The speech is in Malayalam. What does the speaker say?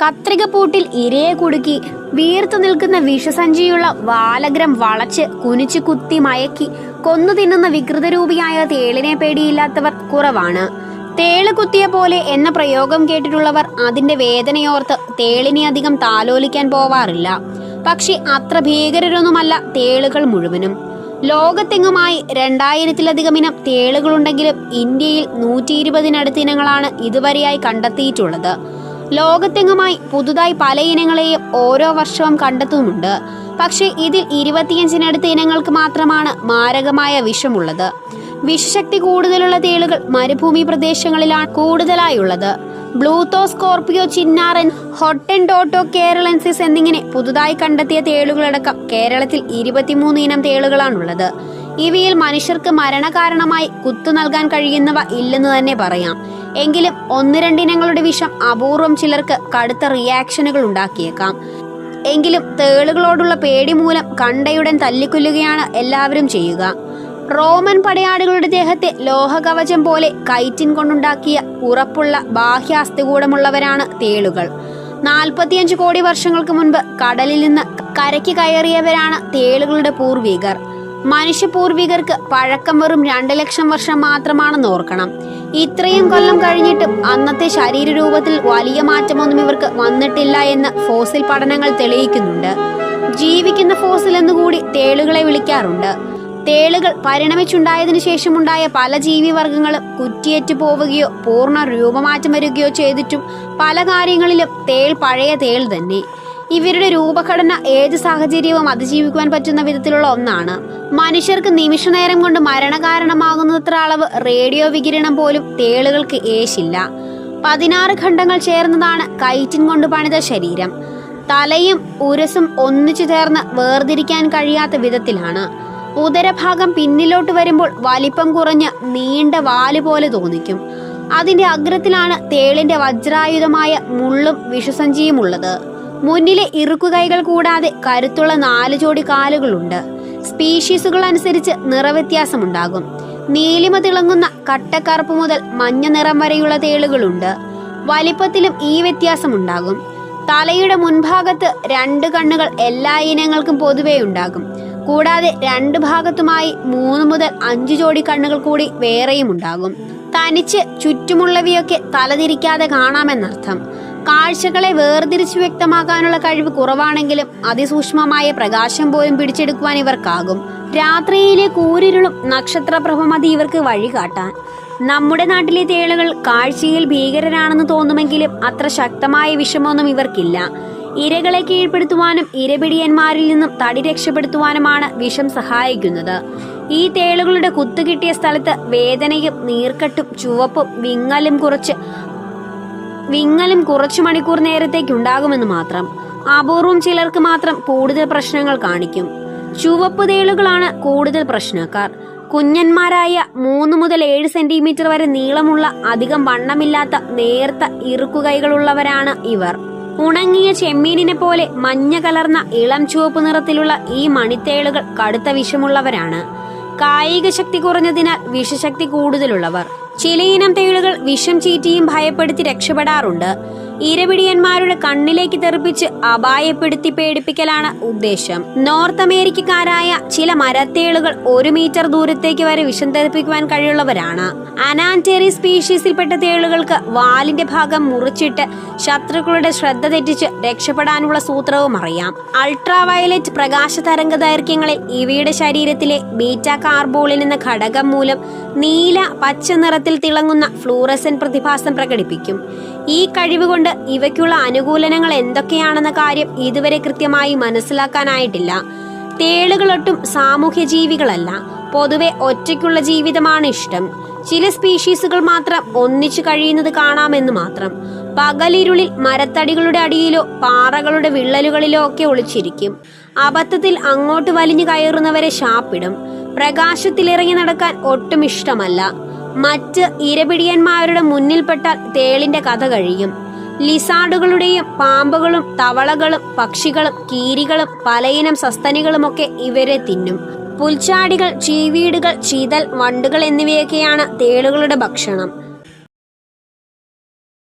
കത്രികപ്പൂട്ടിൽ ഇരയെ കുടുക്കി വീർത്തു നിൽക്കുന്ന വിഷസഞ്ചിയുള്ള വാലഗ്രം വളച്ച് കുനിച്ചു കുത്തി മയക്കി കൊന്നു തിന്നുന്ന വികൃതരൂപിയായ തേളിനെ പേടിയില്ലാത്തവർ കുറവാണ്. തേള് കുത്തിയ പോലെ എന്ന പ്രയോഗം കേട്ടിട്ടുള്ളവർ അതിന്റെ വേദനയോർത്ത് തേളിനെ അധികം താലോലിക്കാൻ പോവാറില്ല. പക്ഷെ അത്ര ഭീകരരൊന്നുമല്ല തേളുകൾ മുഴുവനും. ലോകത്തെങ്ങുമായി 2000-ലധികം ഇനം തേളുകളുണ്ടെങ്കിലും ഇന്ത്യയിൽ 120-നടുത്ത് ഇനങ്ങളാണ് ഇതുവരെയായി കണ്ടെത്തിയിട്ടുള്ളത്. ലോകത്തെങ്ങുമായി പുതുതായി പല ഇനങ്ങളെയും ഓരോ വർഷവും കണ്ടെത്തുന്നുണ്ട്. പക്ഷേ ഇതിൽ 25-നടുത്ത് ഇനങ്ങൾക്ക് മാത്രമാണ് മാരകമായ വിഷമുള്ളത്. വിഷശക്തി കൂടുതലുള്ള തേളുകൾ മരുഭൂമി പ്രദേശങ്ങളിലാണ് കൂടുതലായുള്ളത്. ബ്ലൂത്തോ, സ്കോർപിയോ, ചിന്നാറൻ, ഹൊട്ടൻടോട്ടോ, കേരളൻസിസ് എന്നിങ്ങനെ പുതുതായി കണ്ടെത്തിയ തേളുകളടക്കം കേരളത്തിൽ 23 ഇനം തേളുകളാണുള്ളത്. ഇവയിൽ മനുഷ്യർക്ക് മരണകാരണമായി കുത്തു നൽകാൻ കഴിയുന്നവ ഇല്ലെന്ന് തന്നെ പറയാം. എങ്കിലും 1-2 ഇനങ്ങളുടെ വിഷം അപൂർവം ചിലർക്ക് കടുത്ത റിയാക്ഷനുകൾ ഉണ്ടാക്കിയേക്കാം. എങ്കിലും തേളുകളോടുള്ള പേടി മൂലം കണ്ടയുടൻ തല്ലിക്കൊല്ലുകയാണ് എല്ലാവരും ചെയ്യുക. റോമൻ പടയാളികളുടെ ദേഹത്തെ ലോഹകവചം പോലെ കൈറ്റിൻ കൊണ്ടുണ്ടാക്കിയ ഉറപ്പുള്ള ബാഹ്യാസ്ഥികൂടമുള്ളവരാണ് തേളുകൾ. 45 കോടി വർഷങ്ങൾക്ക് മുൻപ് കടലിൽ നിന്ന് കരയ്ക്ക് കയറിയവരാണ് തേളുകളുടെ പൂർവികർ. മനുഷ്യപൂർവികർക്ക് പഴക്കം വെറും 2 ലക്ഷം വർഷം മാത്രമാണെന്ന് ഓർക്കണം. ഇത്രയും കൊല്ലം കഴിഞ്ഞിട്ടും അന്നത്തെ ശരീരരൂപത്തിൽ വലിയ മാറ്റമൊന്നും ഇവർക്ക് വന്നിട്ടില്ല എന്ന് ഫോസിൽ പഠനങ്ങൾ തെളിയിക്കുന്നുണ്ട്. ജീവിക്കുന്ന ഫോസിൽ എന്നുകൂടി തേളുകളെ വിളിക്കാറുണ്ട്. തേളുകൾ പരിണമിച്ചുണ്ടായതിനു ശേഷമുണ്ടായ പല ജീവിവർഗങ്ങളും കുറ്റിയേറ്റു പോവുകയോ പൂർണ്ണ രൂപമാറ്റം വരികയോ ചെയ്തിട്ടും പല കാര്യങ്ങളിലും തേൾ പഴയ തേൾ തന്നെ. ഇവരുടെ രൂപഘടന ഏത് സാഹചര്യവും അതിജീവിക്കുവാൻ പറ്റുന്ന വിധത്തിലുള്ള ഒന്നാണ്. മനുഷ്യർക്ക് നിമിഷനേരം കൊണ്ട് മരണകാരണമാകുന്നത്ര അളവ് റേഡിയോ വികിരണം പോലും തേളുകൾക്ക് ഏശില്ല. 16 ഖണ്ഡങ്ങൾ ചേർന്നതാണ് കൈറ്റിൻ കൊണ്ട് പണിത ശരീരം. തലയും ഉരസും ഒന്നിച്ചു ചേർന്ന് വേർതിരിക്കാൻ കഴിയാത്ത വിധത്തിലാണ്. ഉദരഭാഗം പിന്നിലോട്ട് വരുമ്പോൾ വലിപ്പം കുറഞ്ഞ് നീണ്ട വാല് പോലെ തോന്നിക്കും. അതിന്റെ അഗ്രത്തിലാണ് തേളിന്റെ വജ്രായുധമായ മുള്ളും വിഷസഞ്ചിയും ഉള്ളത്. മുന്നിലെ ഇറുക്കുകൈകൾ കൂടാതെ കരുത്തുള്ള 4 ജോഡി കാലുകളുണ്ട്. സ്പീഷീസുകൾ അനുസരിച്ച് നിറവ്യത്യാസമുണ്ടാകും. നീലിമ തിളങ്ങുന്ന കട്ടക്കറുപ്പ് മുതൽ മഞ്ഞ നിറം വരെയുള്ള തേളുകളുണ്ട്. വലിപ്പത്തിലും ഈ വ്യത്യാസമുണ്ടാകും. തലയുടെ മുൻഭാഗത്ത് 2 കണ്ണുകൾ എല്ലാ ഇനങ്ങൾക്കും പൊതുവെ ഉണ്ടാകും. കൂടാതെ 2 ഭാഗത്തുമായി 3 മുതൽ 5 ജോഡി കണ്ണുകൾ കൂടി വേറെയും ഉണ്ടാകും. തനിച്ച് ചുറ്റുമുള്ളവയൊക്കെ തലതിരിക്കാതെ കാണാമെന്നർത്ഥം. കാഴ്ചകളെ വേർതിരിച്ചു വ്യക്തമാക്കാനുള്ള കഴിവ് കുറവാണെങ്കിലും അതിസൂക്ഷ്മമായ പ്രകാശം പോലും പിടിച്ചെടുക്കുവാൻ ഇവർക്കാകും. രാത്രിയിലെ കൂരിരുളും നക്ഷത്രപ്രഭ മതി ഇവർക്ക് വഴികാട്ടാൻ. നമ്മുടെ നാട്ടിലെ തേളുകൾ കാഴ്ചയിൽ ഭീകരരാണെന്ന് തോന്നുമെങ്കിലും അത്ര ശക്തമായ വിഷമൊന്നും ഇവർക്കില്ല. ഇരകളെ കീഴ്പ്പെടുത്തുവാനും ഇരപിടിയന്മാരിൽ നിന്നും തടി രക്ഷപ്പെടുത്തുവാനുമാണ് വിഷം സഹായിക്കുന്നത്. ഈ തേളുകളുടെ കുത്തുകിട്ടിയ സ്ഥലത്ത് വേദനയും നീർക്കെട്ടും ചുവപ്പും വിങ്ങലും കുറച്ചു മണിക്കൂർ നേരത്തേക്കുണ്ടാകുമെന്ന് മാത്രം. അപൂർവം ചിലർക്ക് മാത്രം കൂടുതൽ പ്രശ്നങ്ങൾ കാണിക്കും. ചുവപ്പ് തേളുകളാണ് കൂടുതൽ പ്രശ്നക്കാർ. കുഞ്ഞന്മാരായ 3 മുതൽ 7 സെന്റിമീറ്റർ വരെ നീളമുള്ള അധികം വണ്ണമില്ലാത്ത നേർത്ത ഇറുക്കുകൈകളുള്ളവരാണ് ഇവർ. ഉണങ്ങിയ ചെമ്മീനിനെ പോലെ മഞ്ഞ കലർന്ന ഇളം ചുവപ്പ് നിറത്തിലുള്ള ഈ മണിത്തേളുകൾ കടുത്ത വിഷമുള്ളവരാണ്. കായിക ശക്തി കുറഞ്ഞതിനാൽ വിഷശക്തി കൂടുതലുള്ളവർ. ചിലയിനം തേളുകൾ വിഷം ചീറ്റിയും ഭയപ്പെടുത്തി രക്ഷപ്പെടാറുണ്ട്. ഇരപിടിയന്മാരുടെ കണ്ണിലേക്ക് തെറിപ്പിച്ച് അപായപ്പെടുത്തി പേടിപ്പിക്കലാണ് ഉദ്ദേശം. നോർത്ത് അമേരിക്കക്കാരായ ചില മരത്തേളുകൾ 1 മീറ്റർ ദൂരത്തേക്ക് വരെ വിഷം തെറിപ്പിക്കുവാൻ കഴിയുള്ളവരാണ്. അനാൻറ്റെറി സ്പീഷീസിൽപ്പെട്ട തേളുകൾക്ക് വാലിന്റെ ഭാഗം മുറിച്ചിട്ട് ശത്രുക്കളുടെ ശ്രദ്ധ തെറ്റിച്ച് രക്ഷപ്പെടാനുള്ള സൂത്രവും അറിയാം. അൾട്രാവയലറ്റ് പ്രകാശ തരംഗ ദൈർഘ്യങ്ങളിൽ ഇവയുടെ ശരീരത്തിലെ ബീറ്റാ കാർബോളിൻ എന്ന ഘടകം മൂലം നീല പച്ച നിറത്തിൽ തിളങ്ങുന്ന ഫ്ലൂറസൻ പ്രതിഭാസം പ്രകടിപ്പിക്കും. ഈ കഴിവ് കൊണ്ട് ഇവയ്ക്കുള്ള അനുകൂലനങ്ങൾ എന്തൊക്കെയാണെന്ന കാര്യം ഇതുവരെ കൃത്യമായി മനസ്സിലാക്കാനായിട്ടില്ല. തേളുകളൊട്ടും സാമൂഹ്യ ജീവികളല്ല. പൊതുവെ ഒറ്റയ്ക്കുള്ള ജീവിതമാണ് ഇഷ്ടം. ചില സ്പീഷീസുകൾ മാത്രം ഒന്നിച്ചു കഴിയുന്നത് കാണാമെന്ന് മാത്രം. പകലിരുളിൽ മരത്തടികളുടെ അടിയിലോ പാറകളുടെ വിള്ളലുകളിലോ ഒക്കെ ഒളിച്ചിരിക്കും. അബദ്ധത്തിൽ അങ്ങോട്ട് വലിഞ്ഞു കയറുന്നവരെ ശാപ്പിടും. പ്രകാശത്തിലിറങ്ങി നടക്കാൻ ഒട്ടും ഇഷ്ടമല്ല. മറ്റ് ഇരപിടിയന്മാരുടെ മുന്നിൽപ്പെട്ടാൽ തേളിന്റെ കഥ കഴിയും. ലിസാർഡുകളുടെയും പാമ്പുകളും തവളകളും പക്ഷികളും കീരികളും പലയിനം സസ്തനികളുമൊക്കെ ഇവരെ തിന്നും. പുൽച്ചാടികൾ, ചീവീടുകൾ, ചീതൽ, വണ്ടുകൾ എന്നിവയൊക്കെയാണ് തേളുകളുടെ ഭക്ഷണം.